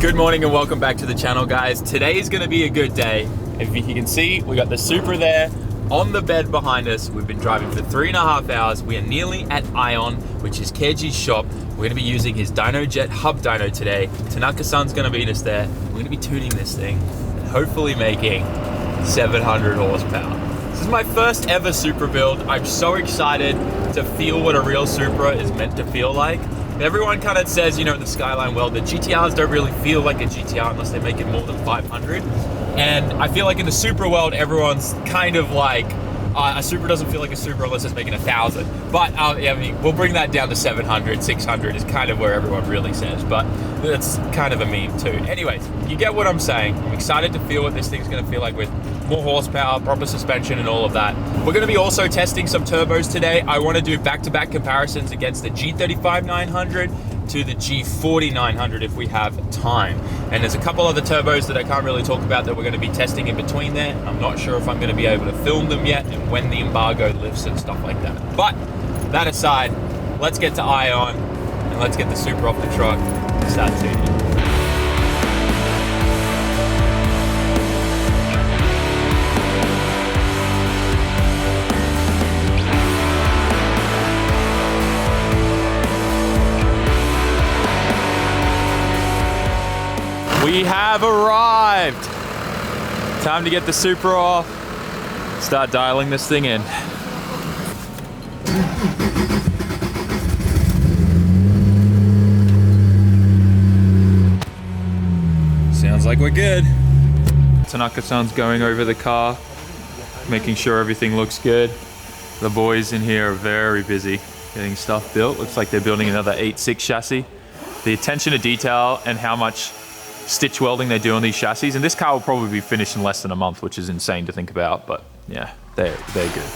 Good morning and welcome back to the channel, guys. Today is going to be a good day. If you can see, we got the Supra there on the bed behind us. We've been driving for 3.5 hours. We are nearly at Ion, which is Keji's shop. We're going to be using his Dyno Jet hub dyno today. Tanaka-san's going to meet us there. We're going to be tuning this thing and hopefully making 700 horsepower. This is my first ever Supra build. I'm so excited to feel what a real Supra is meant to feel like. Everyone kind of says, you know, in the Skyline world, that GTRs don't really feel like a GTR unless they make it more than 500. And I feel like in the Supra world, everyone's kind of like, a Supra doesn't feel like a Supra unless it's making 1,000. But I mean, we'll bring that down to 700, 600 is kind of where everyone really says. But that's kind of a meme too. Anyways, you get what I'm saying. I'm excited to feel what this thing's gonna feel like with more horsepower, proper suspension and all of that. We're gonna be also testing some turbos today. I wanna do back-to-back comparisons against the G35 900 to the G40 900 if we have time. And there's a couple other turbos that I can't really talk about that we're gonna be testing in between there. I'm not sure if I'm gonna be able to film them yet and when the embargo lifts and stuff like that. But that aside, let's get to Ion and let's get the Supra off the truck and start tuning. We have arrived. Time to get the Supra off, start dialing this thing in. Sounds like we're good. Tanaka-san's going over the car, making sure everything looks good. The boys in here are very busy getting stuff built. Looks like they're building another 8.6 chassis. The attention to detail and how much stitch welding they do on these chassis, and this car will probably be finished in less than a month, which is insane to think about, but yeah, they're good.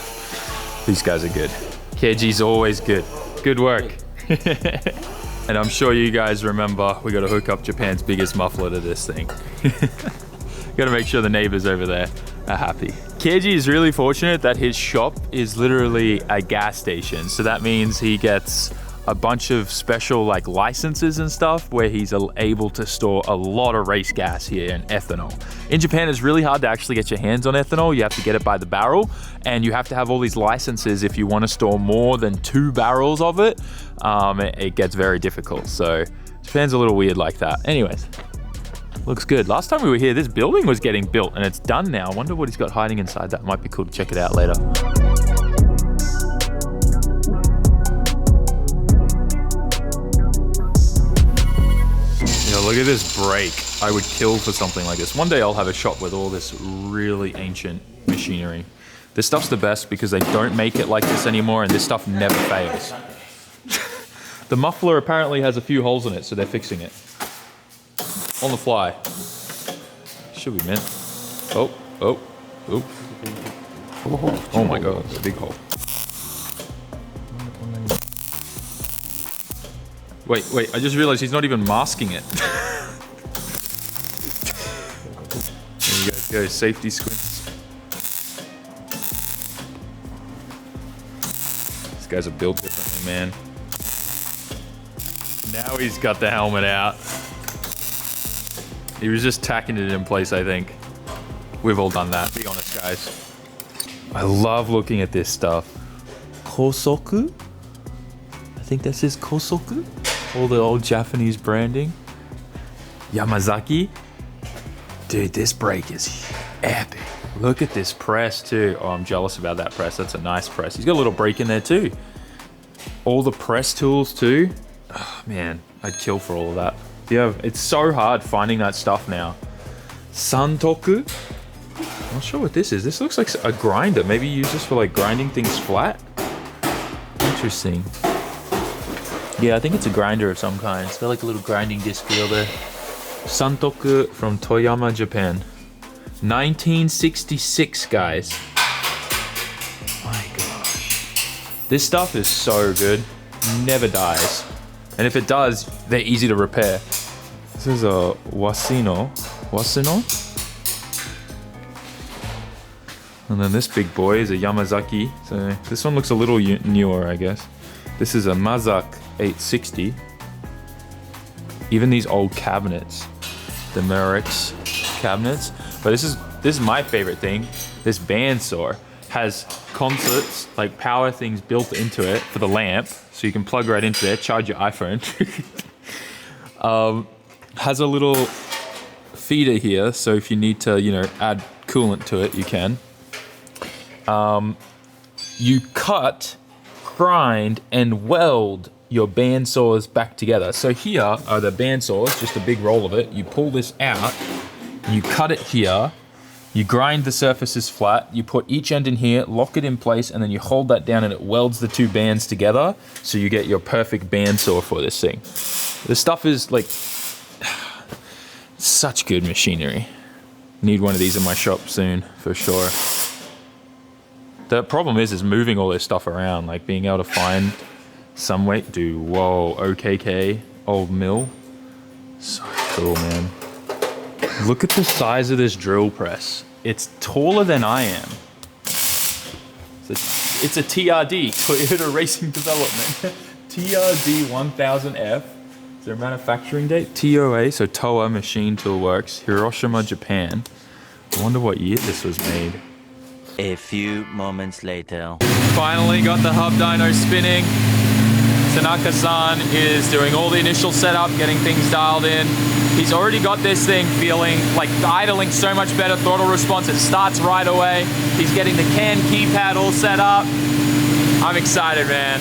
These guys are good. Keji's always good. Good work. And I'm sure you guys remember we got to hook up Japan's biggest muffler to this thing. Got to make sure the neighbors over there are happy. Keiji is really fortunate that his shop is literally a gas station, so that means he gets a bunch of special like licenses and stuff where he's able to store a lot of race gas here and ethanol. In Japan, it's really hard to actually get your hands on ethanol. You have to get it by the barrel, and you have to have all these licenses if you want to store more than 2 barrels of it. It gets very difficult. So Japan's a little weird like that. Anyways, looks good. Last time we were here, this building was getting built and it's done now. I wonder what he's got hiding inside that. Might be cool to check it out later. Look at this brake. I would kill for something like this. One day I'll have a shop with all this really ancient machinery. This stuff's the best because they don't make it like this anymore and this stuff never fails. The muffler apparently has a few holes in it, so they're fixing it. On the fly. Should be mint. Oh. Oh my god, it's a big hole. Wait, I just realized he's not even masking it. There you guys go, safety squints. These guys are built differently, man. Now he's got the helmet out. He was just tacking it in place, I think. We've all done that, be honest, guys. I love looking at this stuff. Kosoku? I think that says Kosoku? All the old Japanese branding. Yamazaki. Dude, this brake is epic. Look at this press too. Oh, I'm jealous about that press. That's a nice press. He's got a little brake in there too. All the press tools too. Oh, man, I'd kill for all of that. Yeah, it's so hard finding that stuff now. Santoku. I'm not sure what this is. This looks like a grinder. Maybe you use this for like grinding things flat. Interesting. Yeah, I think it's a grinder of some kind. It's got like a little grinding disc wheel there. Santoku from Toyama, Japan. 1966, guys. My gosh. This stuff is so good. Never dies. And if it does, they're easy to repair. This is a Wasino. And then this big boy is a Yamazaki. So this one looks a little newer, I guess. This is a 860. Even these old cabinets the Merix cabinets. But this is my favorite thing. This bandsaw has concerts, like power things built into it for the lamp, so you can plug right into there, charge your iPhone. Has a little feeder here, so if you need to, you know, add coolant to it, you can. You cut, grind, and weld your bandsaws back together. So here are the bandsaws, just a big roll of it. You pull this out, you cut it here, you grind the surfaces flat, you put each end in here, lock it in place, and then you hold that down and it welds the two bands together, so you get your perfect bandsaw for this thing. This stuff is like such good machinery. Need one of these in my shop soon, for sure. The problem is moving all this stuff around, like being able to find some way. Dude, whoa, OKK, old mill. So cool, man. Look at the size of this drill press. It's taller than I am. It's a TRD, Toyota Racing Development. TRD 1000F. Is there a manufacturing date? TOA, so Toa Machine Tool Works, Hiroshima, Japan. I wonder what year this was made. A few moments later. Finally got the hub dyno spinning. Tanaka-san is doing all the initial setup, getting things dialed in. He's already got this thing feeling like idling so much better throttle response. It starts right away. He's getting the CAN keypad all set up. I'm excited, man.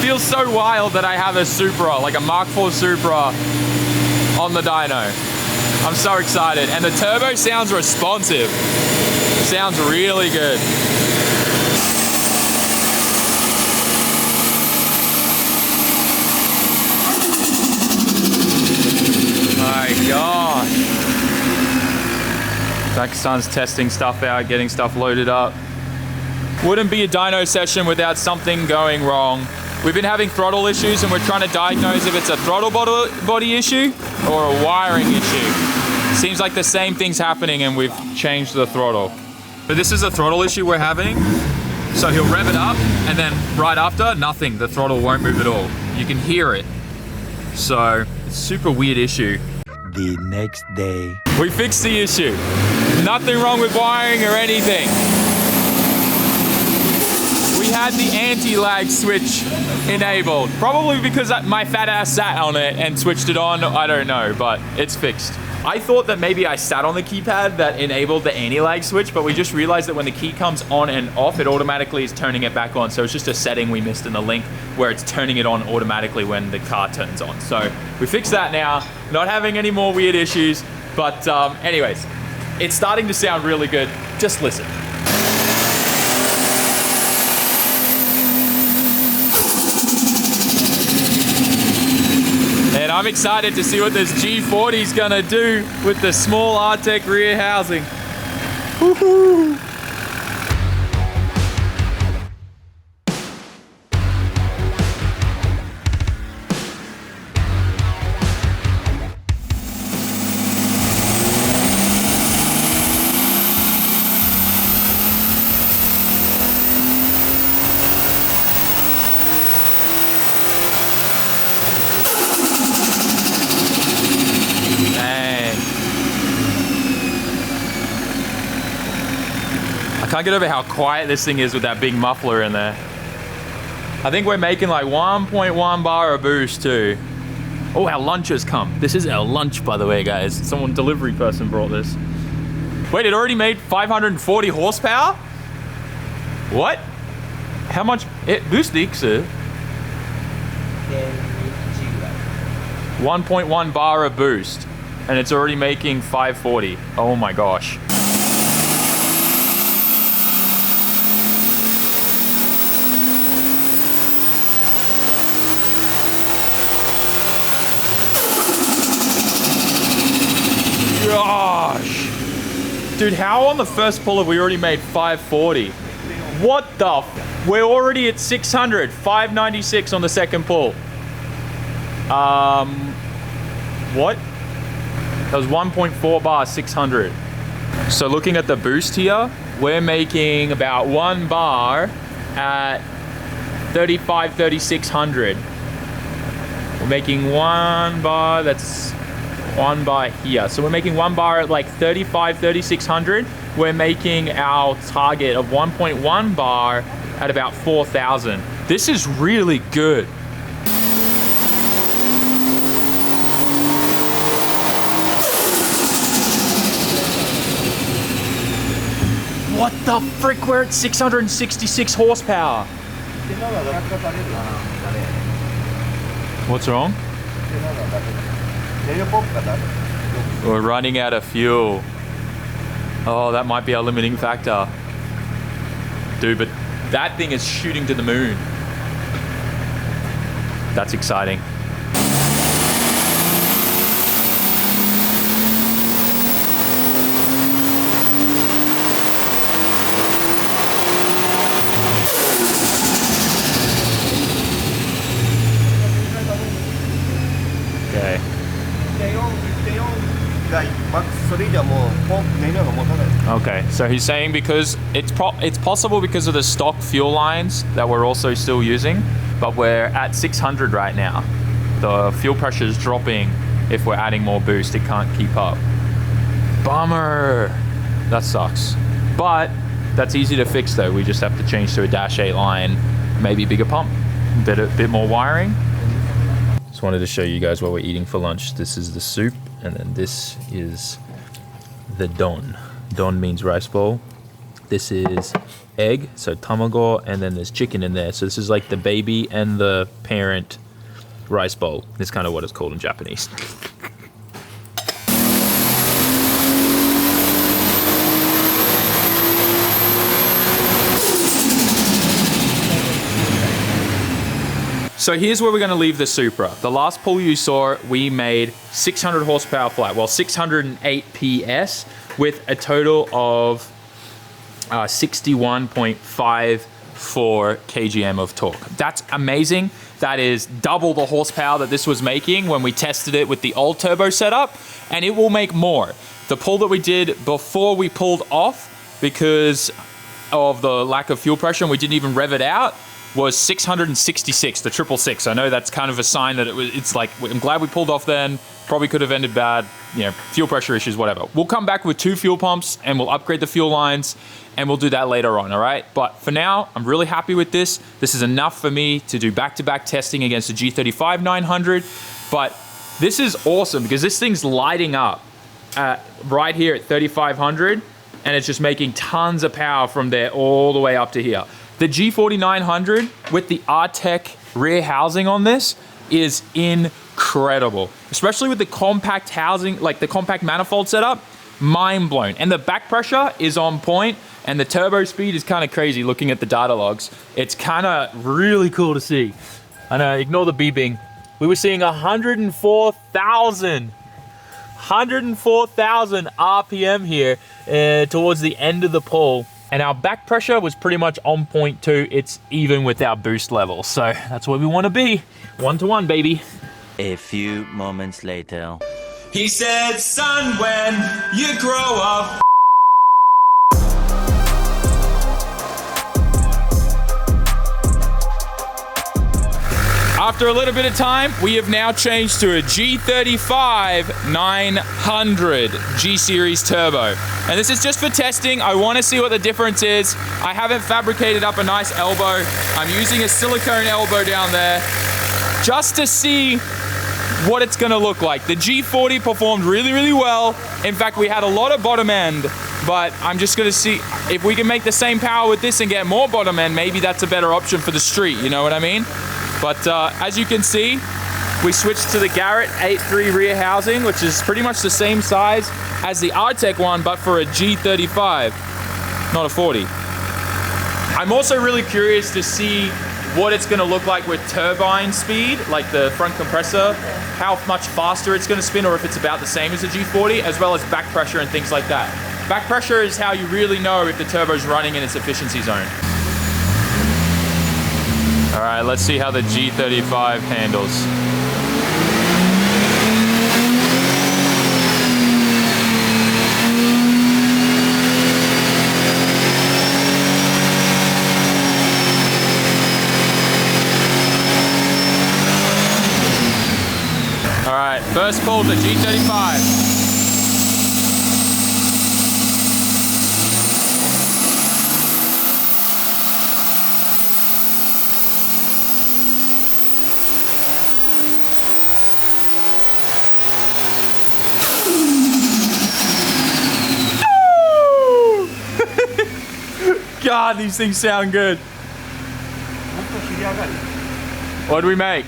Feels so wild that I have a Supra, like a Mark 4 Supra on the dyno. I'm so excited. And the turbo sounds responsive. Sounds really good. My gosh. Pakistan's testing stuff out, getting stuff loaded up. Wouldn't be a dyno session without something going wrong. We've been having throttle issues and we're trying to diagnose if it's a throttle body issue or a wiring issue. Seems like the same thing's happening and we've changed the throttle. But this is a throttle issue we're having. So he'll rev it up and then right after, nothing. The throttle won't move at all. You can hear it. So it's a super weird issue. The next day. We fixed the issue. Nothing wrong with wiring or anything. We had the anti-lag switch enabled. Probably because my fat ass sat on it and switched it on. I don't know, but it's fixed. I thought that maybe I sat on the keypad that enabled the anti-lag switch, but we just realized that when the key comes on and off, it automatically is turning it back on. So it's just a setting we missed in the link where it's turning it on automatically when the car turns on. So we fixed that now, not having any more weird issues. But anyways, it's starting to sound really good. Just listen. And I'm excited to see what this G40 is gonna do with the small Artec rear housing. Woohoo! Can't get over how quiet this thing is with that big muffler in there. I think we're making like 1.1 bar a boost too. Oh, our lunch has come. This is our lunch, by the way, guys. Someone, delivery person brought this. Wait, it already made 540 horsepower? What? How much? Boost sir? 1.1 bar a boost. And it's already making 540. Oh my gosh. Gosh. Dude, how on the first pull have we already made 540? What the we're already at 600, 596 on the second pull. What? That was 1.4 bar, 600. So looking at the boost here, we're making about 1 bar at 35, 3600. We're making 1 bar, that's one bar here. So we're making one bar at like 3600. We're making our target of 1.1 bar at about 4000. This is really good. What the frick? We're at 666 horsepower. What's wrong? We're running out of fuel. Oh, that might be our limiting factor. Dude, but that thing is shooting to the moon. That's exciting. Okay. Okay, so he's saying because it's possible because of the stock fuel lines that we're also still using, but we're at 600 right now. The fuel pressure is dropping. If we're adding more boost, it can't keep up. Bummer. That sucks. But that's easy to fix though. We just have to change to a -8 line, maybe bigger pump, bit more wiring. Just wanted to show you guys what we're eating for lunch. This is the soup, and then this is the don. Don means rice bowl. This is egg, so tamago, and then there's chicken in there. So this is like the baby and the parent rice bowl. It's kind of what it's called in Japanese. So here's where we're going to leave the Supra. The last pull you saw, we made 600 horsepower flat, well 608 PS with a total of 61.54 kgm of torque. That's amazing. That is double the horsepower that this was making when we tested it with the old turbo setup, and it will make more. The pull that we did before we pulled off because of the lack of fuel pressure and we didn't even rev it out was 666, the 666. I know that's kind of a sign that it's like, I'm glad we pulled off then. Probably could have ended bad, you know, fuel pressure issues, whatever. We'll come back with 2 fuel pumps and we'll upgrade the fuel lines and we'll do that later on, all right? But for now, I'm really happy with this. This is enough for me to do back-to-back testing against the G35 900. But this is awesome because this thing's lighting up right here at 3500 and it's just making tons of power from there all the way up to here. The G40 900 with the R-Tech rear housing on this is incredible, especially with the compact housing, like the compact manifold setup, mind blown. And the back pressure is on point and the turbo speed is kind of crazy looking at the data logs. It's kind of really cool to see. I know, ignore the beeping. We were seeing 104,000 RPM here towards the end of the pull. And our back pressure was pretty much on point too. It's even with our boost level. So that's where we want to be. 1-to-1, baby. A few moments later. He said, son, when you grow up. After a little bit of time, we have now changed to a G35 900 G-Series Turbo. And this is just for testing. I want to see what the difference is. I haven't fabricated up a nice elbow. I'm using a silicone elbow down there just to see what it's going to look like. The G40 performed really, really well. In fact, we had a lot of bottom end, but I'm just going to see if we can make the same power with this and get more bottom end. Maybe that's a better option for the street. You know what I mean? But as you can see, we switched to the Garrett 8.3 rear housing, which is pretty much the same size as the R-Tech one, but for a G35, not a 40. I'm also really curious to see what it's gonna look like with turbine speed, like the front compressor, how much faster it's gonna spin, or if it's about the same as the G40, as well as back pressure and things like that. Back pressure is how you really know if the turbo's running in its efficiency zone. All right, let's see how the G35 handles. All right, First pull to G35. God, these things sound good. What did we make?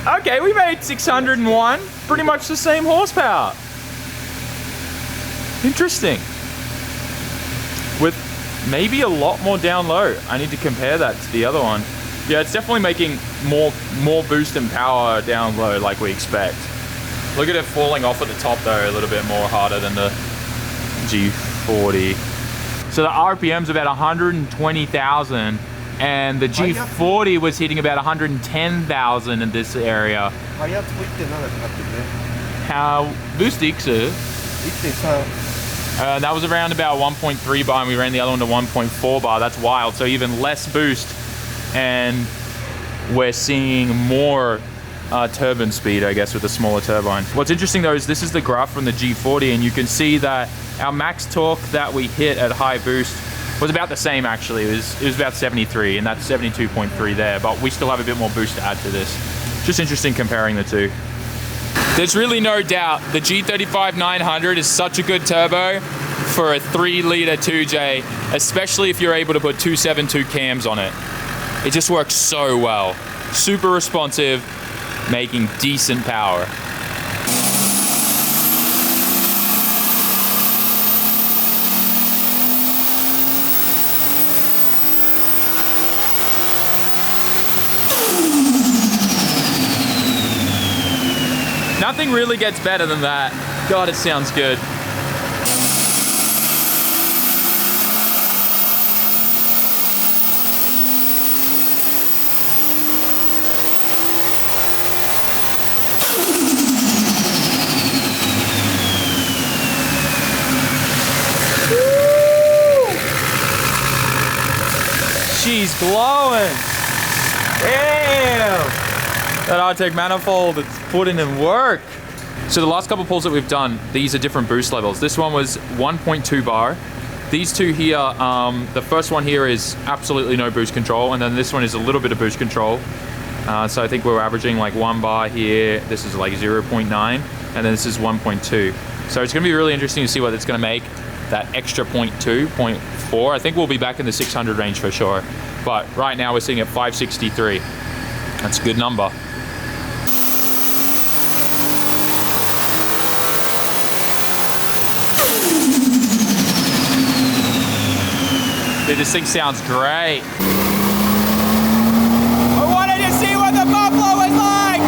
Okay, we made 601, pretty much the same horsepower. Interesting. With maybe a lot more down low. I need to compare that to the other one. Yeah, it's definitely making more boost and power down low like we expect. Look at it falling off at the top though, a little bit more harder than the G40. So the RPM's about 120,000 and the G40 was hitting about 110,000 in this area. How boost iksu? That was around about 1.3 bar and we ran the other one to 1.4 bar. That's wild. So even less boost and we're seeing more turbine speed, I guess, with a smaller turbine. What's interesting though is this is the graph from the G40 and you can see that our max torque that we hit at high boost was about the same actually. It was about 73 and that's 72.3 there, but we still have a bit more boost to add to this. Just interesting comparing the two. There's really no doubt the G35 900 is such a good turbo for a 3-liter 2J, especially if you're able to put 272 cams on it. It just works so well. Super responsive, making decent power. Nothing really gets better than that. God, it sounds good. She's glowing. Damn. That Artec manifold, it's putting in work. So the last couple pulls that we've done, these are different boost levels. This one was 1.2 bar. These two here, the first one here is absolutely no boost control, and then this one is a little bit of boost control. So I think we're averaging like 1 bar here. This is like 0.9, and then this is 1.2. So it's gonna be really interesting to see what it's gonna make. That extra 0.2, 0.4, I think we'll be back in the 600 range for sure. But right now we're sitting at 563. That's a good number. Dude, this thing sounds great. I wanted to see what the Muffler was like!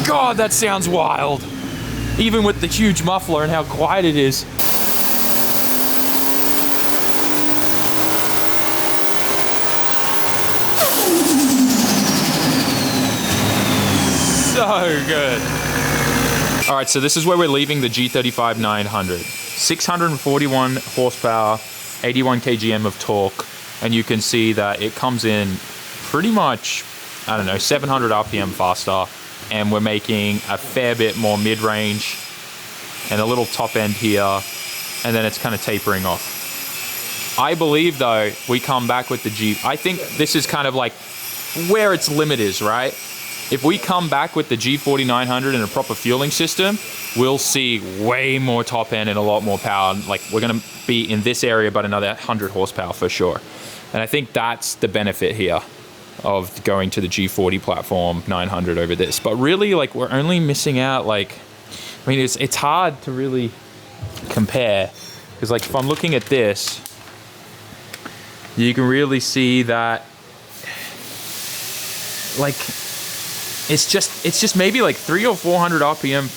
God, that sounds wild. Even with the huge muffler and how quiet it is. So good. All right, so this is where we're leaving the G35 900. 641 horsepower, 81 kgm of torque, and you can see that it comes in pretty much, I don't know, 700 RPM faster, and we're making a fair bit more mid-range and a little top end here, and then it's kind of tapering off. I believe though, we come back with the I think this is kind of like where its limit is, right? If we come back with the G40 900 and a proper fueling system, we'll see way more top end and a lot more power. Like we're gonna be in this area, but another 100 horsepower for sure. And I think that's the benefit here of going to the G40 platform 900 over this. But really, like we're only missing out, like, I mean, it's hard to really compare. Because like if I'm looking at this, you can really see that, like, it's just maybe like 300 or 400 RPM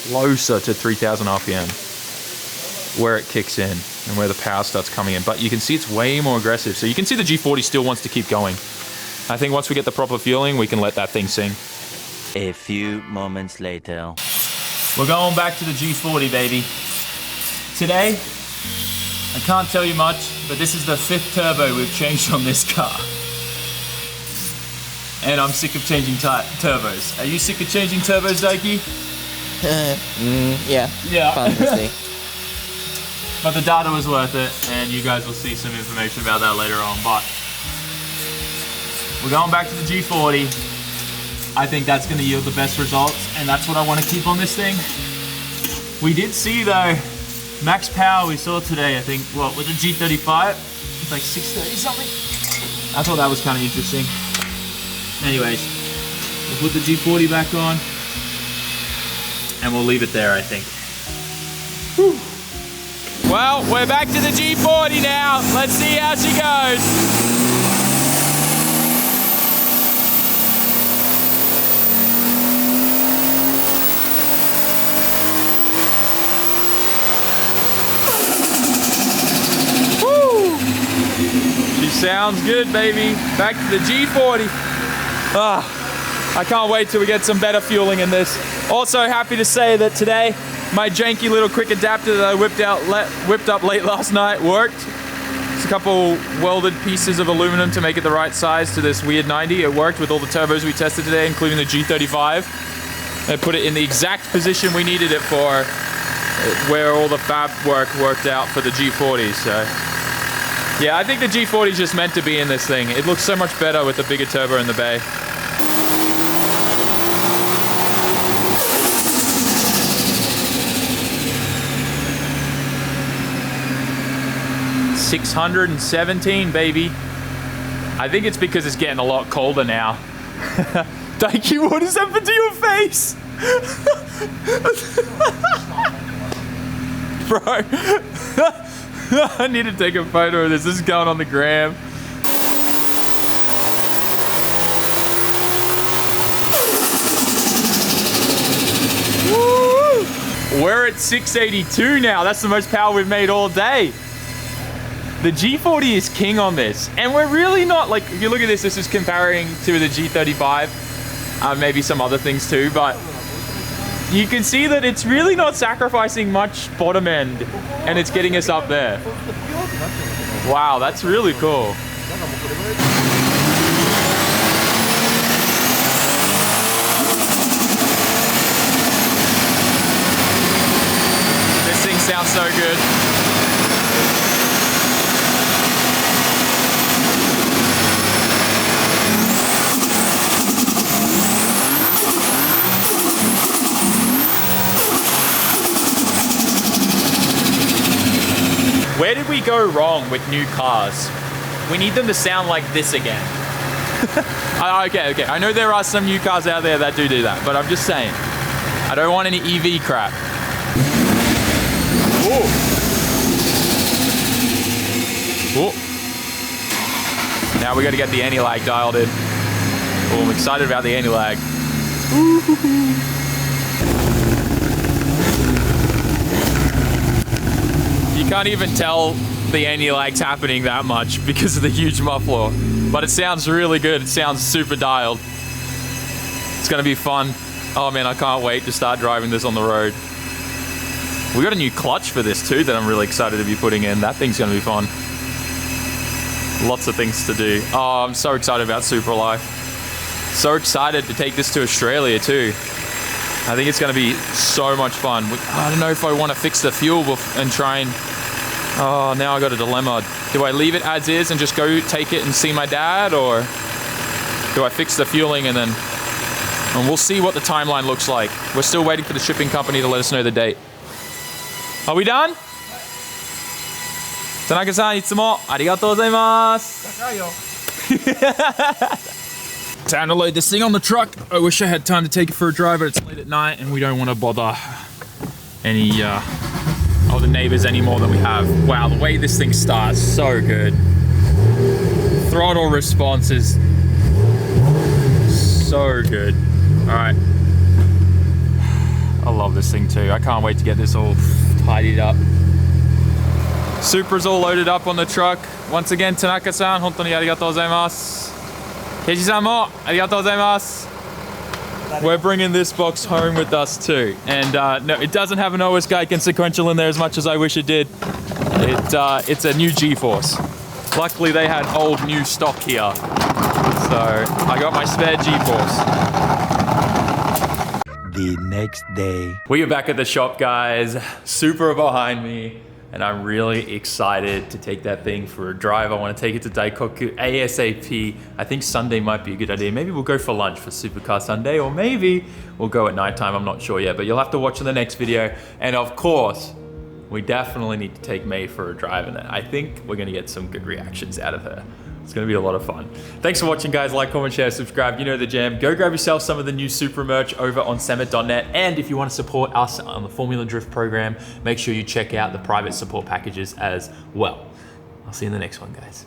closer to 3000 RPM where it kicks in and where the power starts coming in. But you can see it's way more aggressive. So you can see the G40 still wants to keep going. I think once we get the proper fueling, we can let that thing sing. A few moments later. We're going back to the G40, baby. Today, I can't tell you much, but this is the 5th turbo we've changed on this car. and I'm sick of changing turbos. Are you sick of changing turbos, Daiki? Yeah. Yeah. Honestly. But the data was worth it, and you guys will see some information about that later on. But we're going back to the G40. I think that's going to yield the best results, and that's what I want to keep on this thing. We did see though, max power we saw today, I think, what, with the G35? It's like 630 something. I thought that was kind of interesting. Anyways, we'll put the G40 back on, and we'll leave it there, I think. Whew. Well, we're back to the G40 now. Let's see how she goes. Sounds good, baby. Back to the G40. I can't wait till we get some better fueling in this. Also happy to say that today, my janky little quick adapter that I whipped up late last night worked. It's a couple welded pieces of aluminum to make it the right size to this weird 90. It worked with all the turbos we tested today, including the G35. I put it in the exact position we needed it for, where all the fab work worked out for the G40, so. Yeah, I think the G40 is just meant to be in this thing. It looks so much better with the bigger turbo in the bay. $617, baby. I think it's because it's getting a lot colder now. Daiki, what has happened to your face? Bro. I need to take a photo of this. This is going on the gram. Woo! We're at 682 now. That's the most power we've made all day. The G40 is king on this. And we're really not, like, if you look at this, this is comparing to the G35. Maybe some other things too, but you can see that it's really not sacrificing much bottom end, and it's getting us up there. Wow, that's really cool. This thing sounds so good. Where did we go wrong with new cars? We need them to sound like this again. Okay. I know there are some new cars out there that do that, but I'm just saying, I don't want any EV crap. Ooh. Now we got to get the anti-lag dialed in. Oh, I'm excited about the anti-lag. You can't even tell the anti-lag's happening that much because of the huge muffler, but it sounds really good. It sounds super dialed. It's gonna be fun. Oh man, I can't wait to start driving this on the road. We got a new clutch for this too that I'm really excited to be putting in. That thing's gonna be fun. Lots of things to do. Oh, I'm so excited about Supra Life. So excited to take this to Australia too. I think it's going to be so much fun. I don't know if I want to fix the fuel and try and... Oh, now I got a dilemma. Do I leave it as is and just go take it and see my dad? Or do I fix the fueling and then... And we'll see what the timeline looks like. We're still waiting for the shipping company to let us know the date. Are we done? Tanaka-san, itsumo arigatou gozaimasu. Time to load this thing on the truck. I wish I had time to take it for a drive, but it's late at night and we don't want to bother any other neighbors anymore than we have. Wow, the way this thing starts, so good. Throttle response is so good. All right. I love this thing too. I can't wait to get this all tidied up. Supra's all loaded up on the truck. Once again, Tanaka-san, hontoni arigatou gozaimasu. Keiji-san mo arigatou gozaimasu. We're bringing this box home with us too. And no, it doesn't have an OS Gaiken sequential in there as much as I wish it did. It's a new G-Force. Luckily they had old new stock here. So I got my spare G-force. The next day. We are back at the shop, guys. Supra behind me. And I'm really excited to take that thing for a drive. I want to take it to Daikoku ASAP. I think Sunday might be a good idea. Maybe we'll go for lunch for Supercar Sunday, or maybe we'll go at nighttime. I'm not sure yet, but you'll have to watch in the next video. And of course, we definitely need to take May for a drive in it. I think we're gonna get some good reactions out of her. It's gonna be a lot of fun. Thanks for watching, guys. Like, comment, share, subscribe. You know the jam. Go grab yourself some of the new Supra merch over on SAMMIT.net. And if you want to support us on the Formula Drift program, make sure you check out the private support packages as well. I'll see you in the next one, guys.